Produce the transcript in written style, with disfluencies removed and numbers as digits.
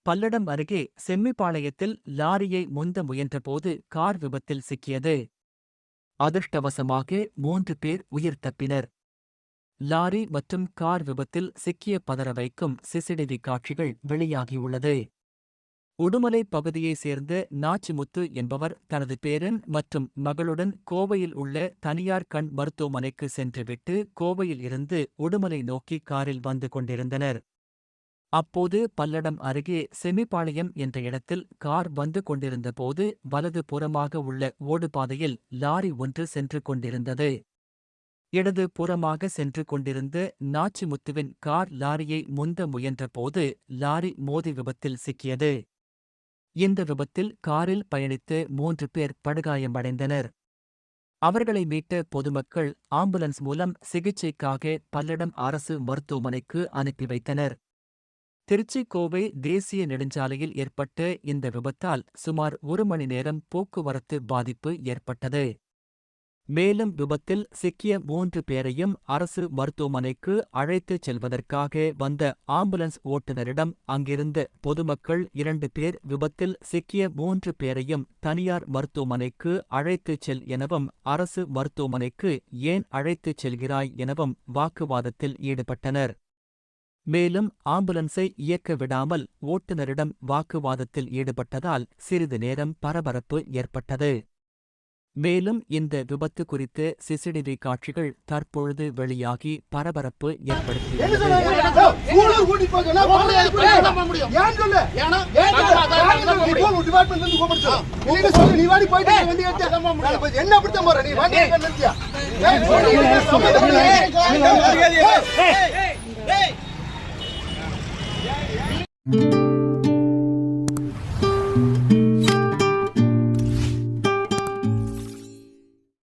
பல்லடம் அருகே செம்மிபாளையத்தில் லாரியை முந்த முயன்றபோது கார் விபத்தில் சிக்கியது. அதிர்ஷ்டவசமாக 3 பேர் உயிர் தப்பினர். லாரி மற்றும் கார் விபத்தில் சிக்கிய பதற வைக்கும் சிசிடிவி காட்சிகள் வெளியாகியுள்ளது. உடுமலை பகுதியைச் சேர்ந்த நாச்சிமுத்து என்பவர் தனது பேரன் மற்றும் மகளுடன் கோவையில் உள்ள தனியார் கண் மருத்துவமனைக்கு சென்றுவிட்டு கோவையில் இருந்து உடுமலை நோக்கி காரில் வந்து கொண்டிருந்தனர். அப்போது பல்லடம் அருகே செம்மிபாளையம் என்ற இடத்தில் கார் வந்து கொண்டிருந்தபோது வலது புறமாக உள்ள ஓடுபாதையில் லாரி ஒன்று சென்று கொண்டிருந்தது. இடது புறமாக சென்று கொண்டிருந்த நாச்சிமுத்துவின் கார் லாரியை முந்த முயன்றபோது லாரி மோதி விபத்தில் சிக்கியது. இந்த விபத்தில் காரில் பயணித்த 3 பேர் படுகாயமடைந்தனர். அவர்களை மீட்ட பொதுமக்கள் ஆம்புலன்ஸ் மூலம் சிகிச்சைக்காக பல்லடம் அரசு மருத்துவமனைக்கு அனுப்பி வைத்தனர். திருச்சி கோவை தேசிய நெடுஞ்சாலையில் ஏற்பட்ட இந்த விபத்தால் சுமார் 1 மணி நேரம் போக்குவரத்து பாதிப்பு ஏற்பட்டது. மேலும் விபத்தில் சிக்கிய 3 பேரையும் அரசு மருத்துவமனைக்கு அழைத்துச் செல்வதற்காக வந்த ஆம்புலன்ஸ் ஓட்டுநரிடம் அங்கிருந்த பொதுமக்கள் 2 பேர் விபத்தில் சிக்கிய 3 பேரையும் தனியார் மருத்துவமனைக்கு அழைத்துச் செல் எனவும் அரசு மருத்துவமனைக்கு ஏன் அழைத்துச் செல்கிறாய் எனவும் வாக்குவாதத்தில் ஈடுபட்டனர். மேலும் ஆம்புலன்ஸை இயக்க விடாமல் ஓட்டுநரிடம் வாக்குவாதத்தில் ஈடுபட்டதால் சிறிது நேரம் பரபரப்பு ஏற்பட்டது. மேலும் இந்த விபத்து குறித்த சிசிடிவி காட்சிகள் தற்பொழுது வெளியாகி பரபரப்பு ஏற்படுத்தியுள்ளது. Hey!